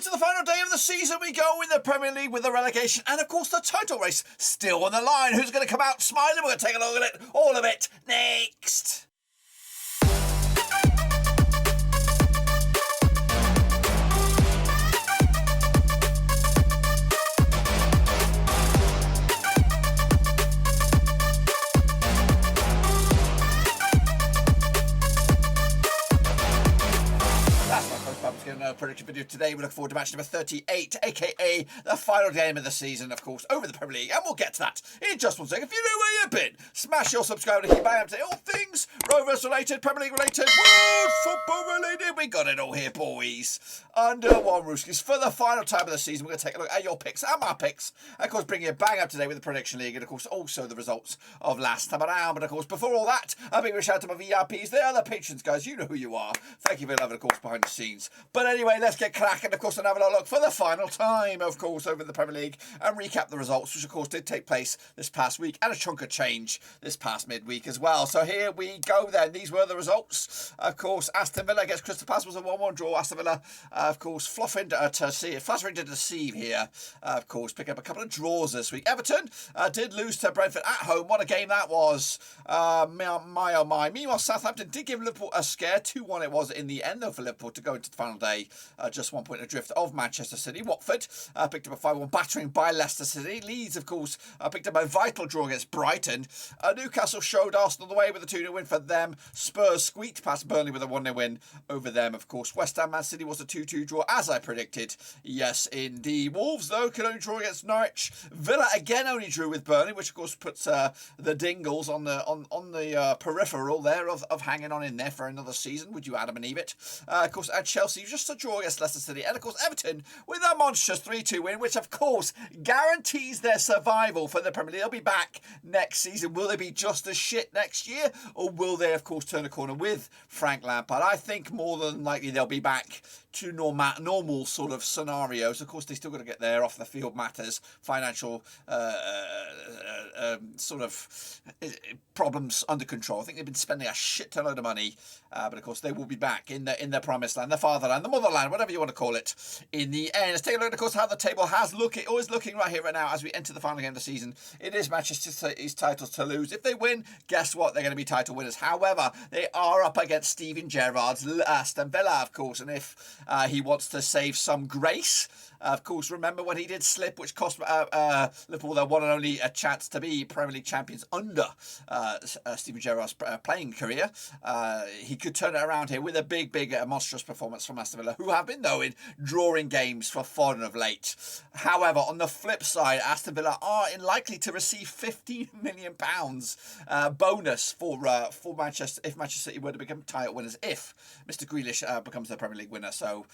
into the final day of the season we go in the Premier League with the relegation and, of course, the title race still on the line. Who's going to come out smiling? We're going to take a look at it, all of it, next. Prediction video today. We look forward to match number 38, aka the final game of the season, of course, over the Premier League, and we'll get to that in just 1 second. If you know where you've been, smash your subscribe to keep bang up to all things Rovers related, Premier League related, world football related. We got it all here, boys. Under one Rooskies for the final time of the season. We're going to take a look at your picks and my picks, and of course, bring you bang up to date with the Prediction League, and of course, also the results of last time around. But of course, before all that, a big shout out to my VIPs. They are the patrons, guys. You know who you are. Thank you for loving, of course, behind the scenes. But anyway, let's get cracking, of course, and have a look for the final time, of course, over the Premier League and recap the results, which, of course, did take place this past week, and a chunk of change this past midweek as well. So here we go then. These were the results. Of course, Aston Villa against Crystal Palace was a 1-1 draw. Aston Villa, of course, fluttering to deceive here. Of course, pick up a couple of draws this week. Everton did lose to Brentford at home. What a game that was. My oh my. Meanwhile, Southampton did give Liverpool a scare. 2-1 it was in the end, though, for Liverpool to go into the final day. Just 1 point adrift of Manchester City. Watford picked up a 5-1 battering by Leicester City. Leeds, of course, picked up a vital draw against Brighton. Newcastle showed Arsenal the way with a 2-0 win for them. Spurs squeaked past Burnley with a 1-0 win over them, of course. West Ham Man City was a 2-2 draw, as I predicted. Yes, indeed. Wolves, though, could only draw against Norwich. Villa again only drew with Burnley, which, of course, puts the Dingles on the peripheral there of hanging on in there for another season. Would you Adam and Eve it? Of course, and Chelsea just a draw against Leicester City. And, of course, Everton with a monstrous 3-2 win, which, of course, guarantees their survival for the Premier League. They'll be back next season. Will they be just as shit next year? Or will they, of course, turn a corner with Frank Lampard? I think more than likely they'll be back to normal sort of scenarios. Of course, they still got to get their off the field matters, financial sort of problems under control. I think they've been spending a shit ton of money, but of course they will be back in their promised land, the fatherland, the motherland, whatever you want to call it. In the end, let's take a look, of course, how the table is looking right here, right now, as we enter the final game of the season. It is Manchester City's titles to lose. If they win, guess what? They're going to be title winners. However, they are up against Steven Gerrard's Aston Villa, of course, and if he wants to save some grace, of course, remember when he did slip, which cost Liverpool their one and only a chance to be Premier League champions under Steven Gerrard's playing career. He could turn it around here with a big, monstrous performance from Aston Villa, who have been, though, in drawing games for fun of late. However, on the flip side, Aston Villa are likely to receive £15 million bonus for Manchester, if Manchester City were to become title winners, if Mr. Grealish becomes the Premier League winner. So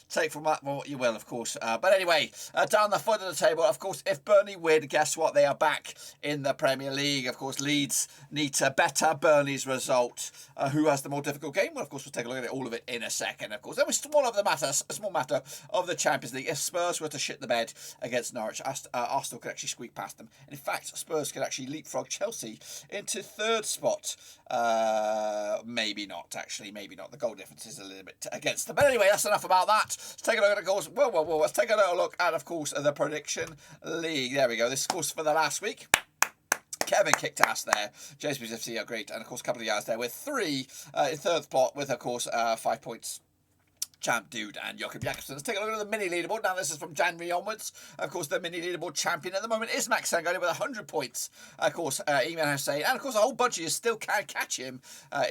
take from that what you will, of course. But anyway, down the foot of the table, of course, if Burnley win, guess what? They are back in the Premier League. Of course, Leeds need to better Burnley's result. Who has the more difficult game? Well, of course, we'll take a look at it, all of it in a second, of course. Then a small matter of the Champions League. If Spurs were to shit the bed against Norwich, Arsenal could actually squeak past them. And in fact, Spurs could actually leapfrog Chelsea into third spot. Maybe not, actually. Maybe not. The goal difference is a little bit against them. But anyway, that's enough about that. Let's take a look at, of course, let's take a little look at, of course, the Prediction League. There we go. This, of course, for the last week. Kevin kicked ass there. JSB's FC are great. And, of course, a couple of yards there with 3 in third spot with, of course, 5 points. Champ Dude and Joachim Jakobsen. Let's take a look at the mini leaderboard. Now, this is from January onwards. Of course, the mini leaderboard champion at the moment is Max Sangani with 100 points. Of course, Eman Hussein. And, of course, a whole bunch of you still can catch him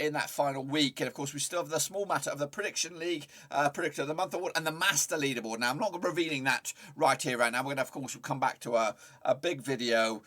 in that final week. And, of course, we still have the small matter of the Prediction League, Predictor of the Month Award, and the Master Leaderboard. Now, I'm not revealing that right here, right now. We're going to, of course, come back to a big video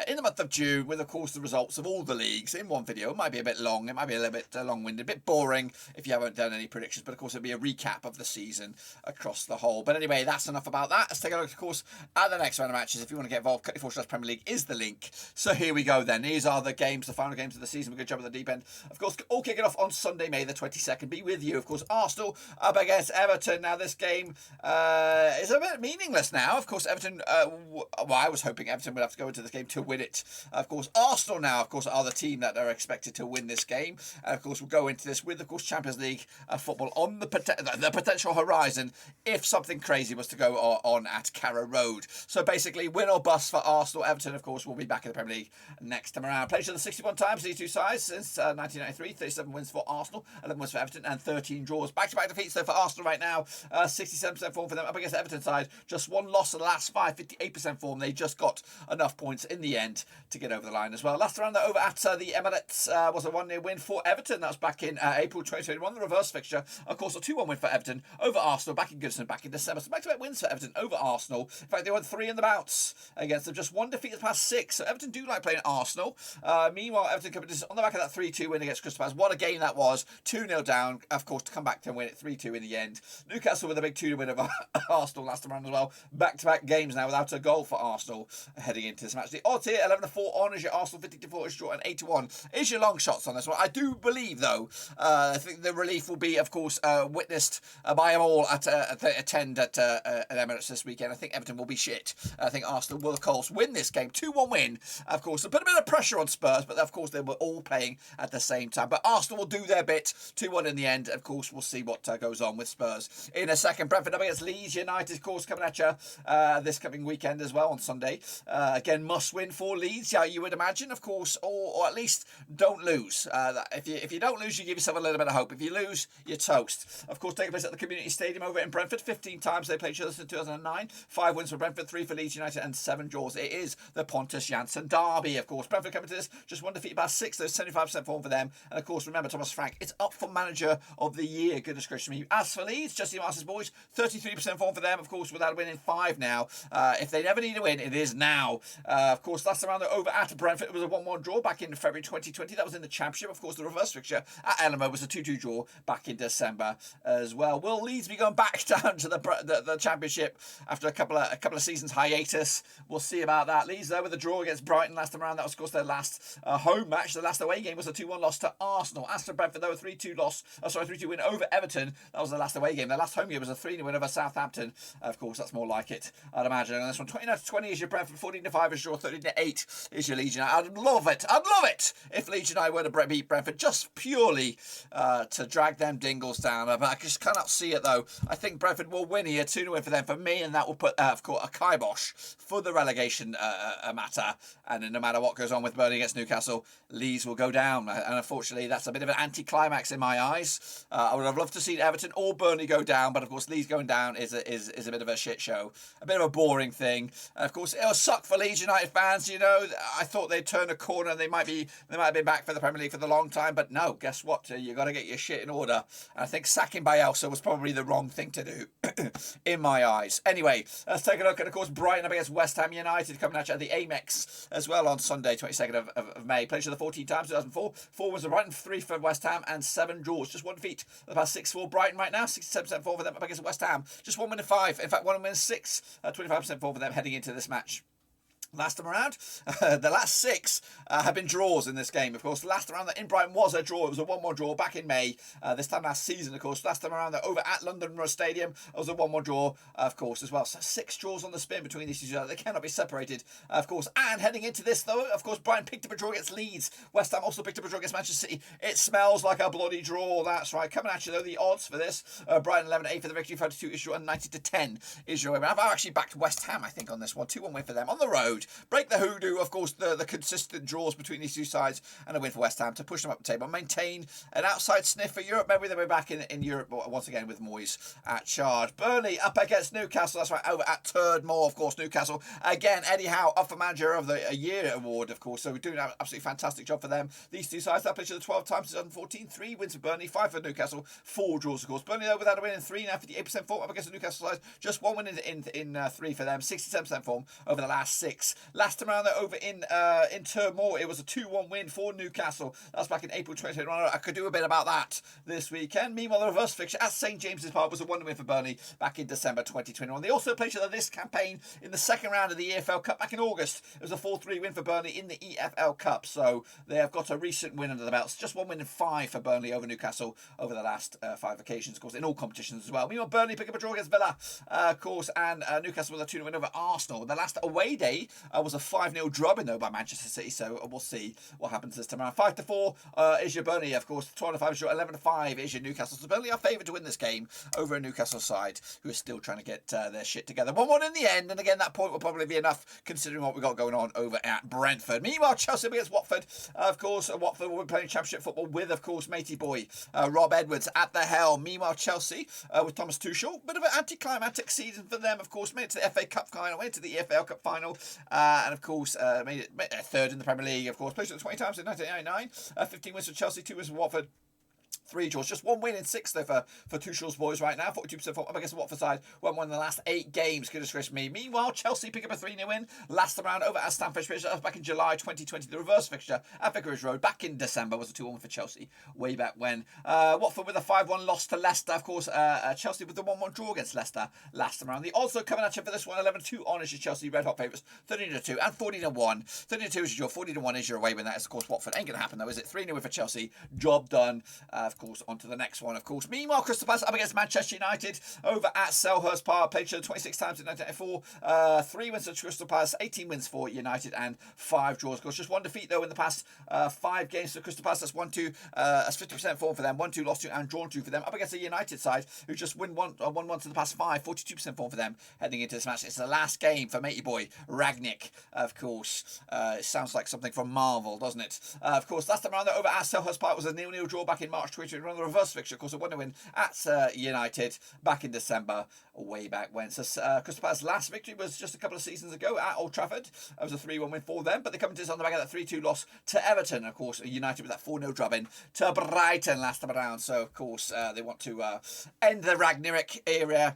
in the month of June with, of course, the results of all the leagues in one video. It might be a bit long. It might be a little bit long-winded, a bit boring if you haven't done any predictions. But, of course, it'll be a recap of the season across the whole. But anyway, that's enough about that. Let's take a look, of course, at the next round of matches. If you want to get involved, Cut4 Premier League is the link. So here we go then. These are the games, the final games of the season. We're going to jump at the deep end. Of course, all kicking off on Sunday, May the 22nd. Be with you, of course. Arsenal up against Everton. Now, this game is a bit meaningless now. Of course, Everton, I was hoping Everton would have to go into this game to win it. Of course, Arsenal now, of course, are the team that are expected to win this game. And, of course, we'll go into this with, of course, Champions League football on the the potential horizon if something crazy was to go on at Carrow Road. So basically, win or bust for Arsenal. Everton, of course, will be back in the Premier League next time around. Played each other 61 times, these two sides, since 1993. 37 wins for Arsenal, 11 wins for Everton, and 13 draws. Back-to-back defeats, though, for Arsenal right now. 67% form for them up against the Everton side. Just one loss in the last 5, 58% form. They just got enough points in the end to get over the line as well. Last round, over at the Emirates was a 1-0 win for Everton. That was back in April 2021. The reverse fixture, of course, a 2-1 win for Everton over Arsenal back in Goodison back in December. So back-to-back wins for Everton over Arsenal. In fact, they won 3 in the bounce against them. Just one defeat in the past 6. So Everton do like playing Arsenal. Meanwhile, Everton coming on the back of that 3-2 win against Crystal Palace. What a game that was. 2-0 down, of course, to come back to win it 3-2 in the end. Newcastle with a big 2-0 win over Arsenal last time around as well. Back-to-back games now without a goal for Arsenal heading into this match. The odds here, 11-4 on is your Arsenal, 50-4 is draw, and 8-1 is your long shots on this one. I do believe, though, I think the relief will be, of course, witnessed by them all at attend at Emirates this weekend. I think Everton will be shit. I think Arsenal will, of course, win this game. 2-1 win, of course. A bit of pressure on Spurs, but of course they were all playing at the same time. But Arsenal will do their bit. 2-1 in the end. Of course, we'll see what goes on with Spurs in a second. Brentford up against Leeds United, of course, coming at you this coming weekend as well on Sunday. Again, must win for Leeds, yeah, you would imagine, of course, or at least don't lose. If you don't lose, you give yourself a little bit of hope. If you lose, you're toast. Of course, taking place at the Community Stadium over in Brentford. 15 times they played each other since 2009. 5 wins for Brentford, 3 for Leeds United, and 7 draws. It is the Pontus Jansson derby, of course. Brentford coming to this, just one defeat by 6. There's 75% form for them. And of course, remember Thomas Frank, it's up for Manager of the Year. Goodness gracious me. As for Leeds, Justin Martin's boys, 33% form for them, of course, without winning 5 now. If they never need a win, it is now. Of course, last time around they're over at Brentford, it was a 1-1 draw back in February 2020. That was in the Championship. Of course, the reverse fixture at Elmo was a 2-2 draw back in December as well. Will Leeds be going back down to the Championship after a couple of seasons hiatus? We'll see about that. Leeds, though, with a draw against Brighton last time around. That was, of course, their last home match. The last away game was a 2-1 loss to Arsenal. Aston Brentford, though, a 3-2 win over Everton. That was the last away game. Their last home game was a 3-0 win over Southampton. Of course, that's more like it, I'd imagine. And this one, 29-20 is your Brentford, 14-5 is your 13-8 is your Leeds United. I'd love it if Leeds United were to beat Brentford, just purely to drag them dingles down. But I just cannot see it, though. I think Brentford will win here, 2-0 win for them, for me, and that will put, of course, a kibosh for the relegation matter. And no matter what goes on with Burnley against Newcastle, Leeds will go down. And unfortunately, that's a bit of an anti-climax in my eyes. I would have loved to see Everton or Burnley go down, but of course, Leeds going down is a bit of a shit show, a bit of a boring thing. And of course, it'll suck for Leeds United fans. You know, I thought they'd turn a corner. They might have been back for the Premier League for the long time, but no. Guess what? You got to get your shit in order. And I think sacking Bielsa was probably the wrong thing to do, in my eyes. Anyway, let's take a look at, of course, Brighton up against West Ham United coming at you at the Amex as well on Sunday, 22nd of May. Played each other 14 times, 2004. 4 wins for Brighton, 3 for West Ham, and 7 draws. Just one defeat. The past 6 for Brighton right now. 67% form for them up against West Ham. Just 1 win in 5. In fact, 1 win in 6. 25% form for them heading into this match. Last time around, the last 6 have been draws in this game. Of course, last time around in Brighton was a draw. It was a 1-1 draw back in May. This time last season, of course. Last time around, over at London Road Stadium, it was a 1-1 draw, of course, as well. So 6 draws on the spin between these two. They cannot be separated, of course. And heading into this, though, of course, Brighton picked up a draw against Leeds. West Ham also picked up a draw against Manchester City. It smells like a bloody draw. That's right. Coming at you, though, the odds for this. Brighton 11-8 for the victory, 5-2 is your, and 90-10 is your. I've actually backed West Ham, I think, on this one. 2-1 win for them on the road. Break the hoodoo. Of course, the consistent draws between these two sides, and a win for West Ham to push them up the table, maintain an outside sniff for Europe. Maybe they'll be back in Europe once again with Moyes at charge. Burnley up against Newcastle. That's right, over at Turd Moor, of course. Newcastle again. Eddie Howe up for Manager of the Year award, of course. So we're doing an absolutely fantastic job for them. These two sides have played each other 12 times since 2014. 3 wins for Burnley, 5 for Newcastle, 4 draws, of course. Burnley though without a win in 3 now, 58% form up against the Newcastle side. Just 1 win in 3 for them, 67% form over the last 6. Last time around, they're over in Turmoor. It was a 2-1 win for Newcastle. That was back in April 2021. I could do a bit about that this weekend. Meanwhile, the reverse fixture at St James's Park was a 1-win for Burnley back in December 2021. They also played each other this campaign in the second round of the EFL Cup back in August. It was a 4-3 win for Burnley in the EFL Cup. So they have got a recent win under the belts. Just 1 win in 5 for Burnley over Newcastle over the last 5 occasions, of course, in all competitions as well. Meanwhile, Burnley pick up a draw against Villa, of course, and Newcastle with a 2-0 win over Arsenal. The last away day was a 5-0 drubbing though by Manchester City, so we'll see what happens this time around. 5-4 is your Burnley, of course. 12-5 is your 11-5 is your Newcastle. So Burnley are favoured to win this game over a Newcastle side who are still trying to get their shit together. 1-1 in the end, and again that point will probably be enough considering what we've got going on over at Brentford. Meanwhile, Chelsea against Watford. Of course, Watford will be playing Championship football with, of course, matey boy Rob Edwards at the helm. Meanwhile, Chelsea with Thomas Tuchel, bit of an anticlimactic season for them. Of course, made it to the FA Cup final, went to the EFL Cup final, and of course made it third in the Premier League. Of course, played it 20 times in 1999. 15 wins for Chelsea, 2 wins for Watford. 3 draws, just 1 win in 6 though for Tuchel's boys right now. 42% form up against the Watford side. Won one in the last 8 games. Goodness gracious me. Meanwhile, Chelsea pick up a 3-0 win last time round over at Stamford Bridge. That was back in July 2020. The reverse fixture at Vicarage Road back in December was a 2-1 for Chelsea way back when. Watford with a 5-1 loss to Leicester. Of course, Chelsea with the 1-1 draw against Leicester last time round. The odds coming at you for this one: 11-2 on is your Chelsea red hot favourites. 13-2 and 14-1. 13-2 is your 14-1 is your away win. That is of course Watford. Ain't gonna happen though, is it? 3-0 for Chelsea. Job done. Of course, on to the next one, of course. Meanwhile, Crystal Palace up against Manchester United over at Selhurst Park. Played each other 26 times in 1994. 3 wins for Crystal Palace, 18 wins for United, and 5 draws. Of course, just 1 defeat though in the past 5 games for Crystal Palace. That's 1-2. That's 50% form for them. 1-2 lost 2 and drawn 2 for them. Up against the United side who just won 1 to the past 5. 42% form for them heading into this match. It's the last game for matey boy Ragnick. Of course, it sounds like something from Marvel, doesn't it? Of course, last time around over at Selhurst Park was a 0-0 draw back in March 2021. The reverse fixture, of course, a 1-0 win at United back in December, way back when. So Crystal Palace's last victory was just a couple of seasons ago at Old Trafford. It was a 3-1 win for them, but they come to this on the back of that 3-2 loss to Everton. Of course, United with that 4-0 drubbing to Brighton last time around. So, of course, they want to end the Ragnarok era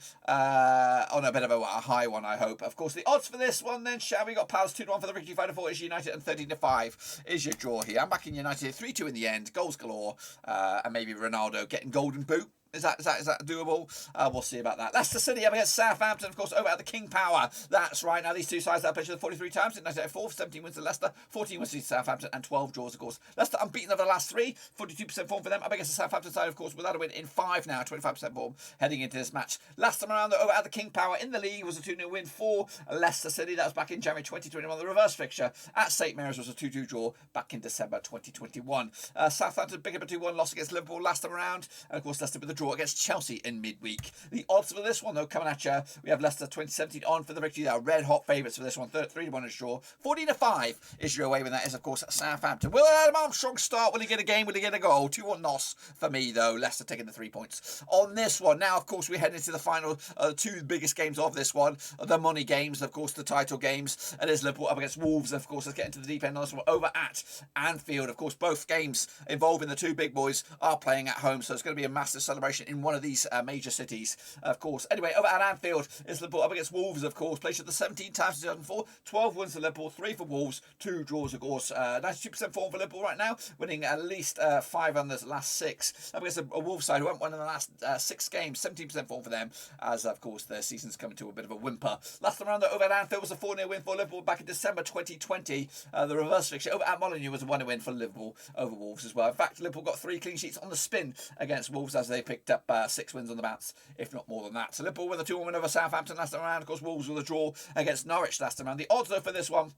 on a bit of a high one, I hope. Of course, the odds for this one then, shall we? Got Palace 2-1 for the victory, 5-4 is United, and 13-5 is your draw here. I'm backing United 3-2 in the end, goals galore, and maybe Ronaldo getting golden boot. Is that doable? We'll see about that. Leicester City up against Southampton, of course, over at the King Power. That's right. Now, these two sides have played 43 times in 1984. 17 wins to Leicester, 14 wins to Southampton, and 12 draws, of course. Leicester unbeaten over the last 3. 42% form for them. Up against the Southampton side, of course, without a win in 5 now. 25% form heading into this match. Last time around, over at the King Power in the league was a 2-0 win for Leicester City. That was back in January 2021. The reverse fixture at St Mary's was a 2-2 draw back in December 2021. Southampton pick up a 2-1 loss against Liverpool last time around. And, of course, Leicester with a draw against Chelsea in midweek. The odds for this one, though, coming at you. We have Leicester 2017 on for the victory. They are red hot favourites for this one. 3-1 is draw. 14-5 is your away when that is, of course, Southampton. Will Adam Armstrong start? Will he get a game? Will he get a goal? 2-1 loss for me, though. Leicester taking the 3 points on this one. Now, of course, we head into the final 2 biggest games of this one. The money games, of course, the title games. It is Liverpool up against Wolves, of course. Let's get into the deep end on this one. Over at Anfield, of course, both games involving the 2 big boys are playing at home, so it's going to be a massive celebration in one of these major cities, of course. Anyway, over at Anfield is Liverpool up against Wolves, of course. Played the 17 times in 2004, 12 wins for Liverpool, 3 for Wolves, 2 draws, of course. 92% form for Liverpool right now, winning at least 5 on the last 6. Up against a Wolves side who haven't won in the last 6 games, 17% form for them, as of course their season's coming to a bit of a whimper. Last time around over at Anfield was a 4-0 win for Liverpool back in December 2020. The reverse fixture over at Molineux was a 1-0 win for Liverpool over Wolves as well. In fact, Liverpool got 3 clean sheets on the spin against Wolves as they picked up 6 wins on the bounce, if not more than that. So Liverpool with a 2-1 win over Southampton last time around. Of course, Wolves with a draw against Norwich last time around. The odds though for this one,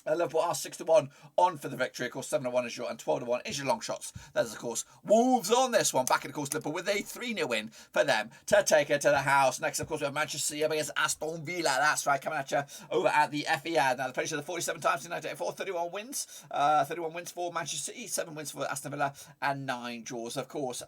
Liverpool are 6-1 on for the victory. Of course, 7-1 is your and 12-1 is your long shots. That is, of course, Wolves on this one. Back in, of course, Liverpool with a 3-0 win for them to take it to the house. Next, of course, we have Manchester City up against Aston Villa. That's right, coming at you over at the FEA. Now, they played each other 47 times in 1984. 31 wins. 31 wins for Manchester City, 7 wins for Aston Villa, and 9 draws, of course.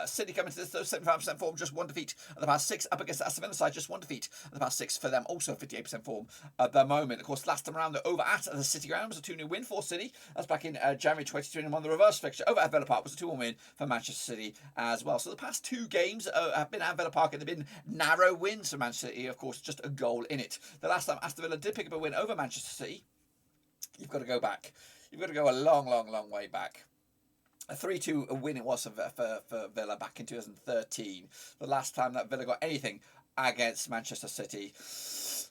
City coming to this, though, 75% form, just 1 defeat at the past 6. Up against the Aston Villa side, just 1 defeat at the past 6 for them. Also 58% form at the moment. Of course, last time around, they're over at the City ground was a 2-0 win for City. That's back in January 2021. The reverse fixture over at Villa Park was a 2-1 win for Manchester City as well. So the past 2 games have been at Villa Park and they've been narrow wins for Manchester City. Of course, just a goal in it. The last time Aston Villa did pick up a win over Manchester City, you've got to go back. You've got to go a long, long, long way back. A 3-2 win it was for Villa back in 2013. The last time that Villa got anything against Manchester City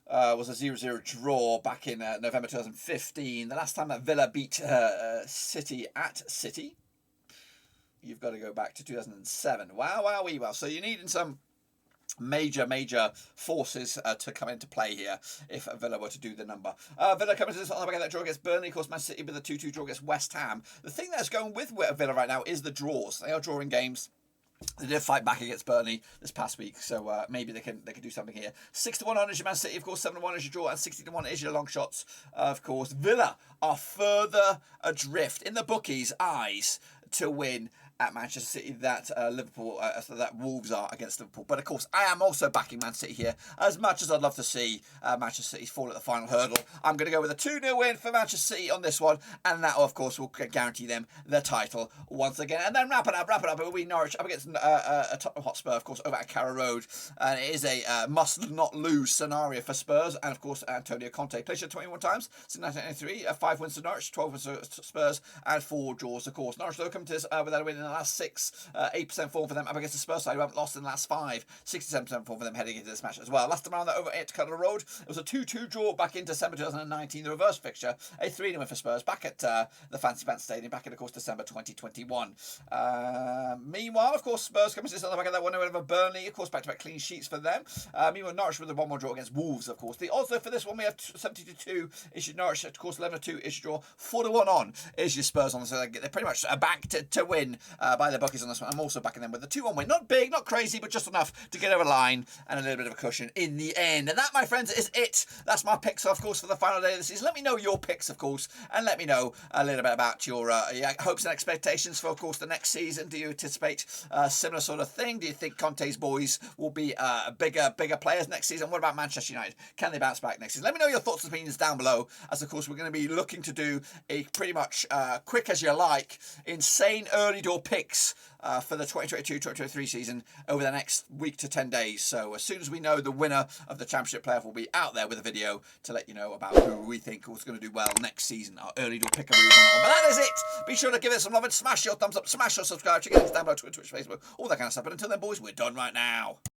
was a 0-0 draw back in November 2015. The last time that Villa beat City at City, you've got to go back to 2007. Wow. So you're needing some major forces to come into play here if Villa were to do the number. Villa coming to this on the back of that draw against Burnley. Of course, Man City with a 2-2 draw against West Ham. The thing that's going with Villa right now is the draws. They are drawing games. They did fight back against Burnley this past week, so maybe they can do something here. 6-1 on is your Man City, of course. 7-1 is your draw, and 60-1 is your long shots. Of course, Villa are further adrift in the bookies' eyes to win at Manchester City that that Wolves are against Liverpool. But of course, I am also backing Man City here. As much as I'd love to see Manchester City fall at the final hurdle, I'm going to go with a 2-0 win for Manchester City on this one, and that, of course, will guarantee them the title once again. And then wrap it up. It'll be Norwich up against Tottenham Hotspur, of course, over at Carrow Road. And it is a must-not-lose scenario for Spurs, and of course, Antonio Conte. Played here 21 times since 1993. 5 wins to Norwich, 12 wins to Spurs, and 4 draws, of course. Norwich, though, come to this without a win in the last 6, 8% form for them up against the Spurs side, who haven't lost in the last 5, 67% form for them heading into this match as well. Last time around, that over at Carrow Road, it was a 2-2 draw back in December 2019, the reverse fixture, a 3-0 win for Spurs back at the Fancy Pants Stadium back in, of course, December 2021. Meanwhile, of course, Spurs coming to this on the back of that one over Burnley, of course, back-to-back clean sheets for them. Meanwhile, Norwich with a 1-1 draw against Wolves, of course. The odds though for this one, we have 70-2 is your Norwich, of course, 11-2 is your draw, 4-1 on is your Spurs on this. So they're pretty much back to win by the bookies on this one. I'm also backing them with a 2-1 win. Not big, not crazy, but just enough to get over the line and a little bit of a cushion in the end. And that, my friends, is it. That's my picks, of course, for the final day of the season. Let me know your picks, of course, and let me know a little bit about your hopes and expectations for, of course, the next season. Do you anticipate a similar sort of thing? Do you think Conte's boys will be bigger players next season? What about Manchester United? Can they bounce back next season? Let me know your thoughts and opinions down below, as, of course, we're going to be looking to do a pretty much quick as you like, insane early door picks for the 2022-2023 season over the next week to 10 days. So as soon as we know the winner of the Championship playoff, we'll be out there with a video to let you know about who we think is going to do well next season. Our early door pick. But that is it. Be sure to give it some love and smash your thumbs up, smash your subscribe, check it out down below, Twitter, Twitch, Facebook, all that kind of stuff. But until then, boys, we're done right now.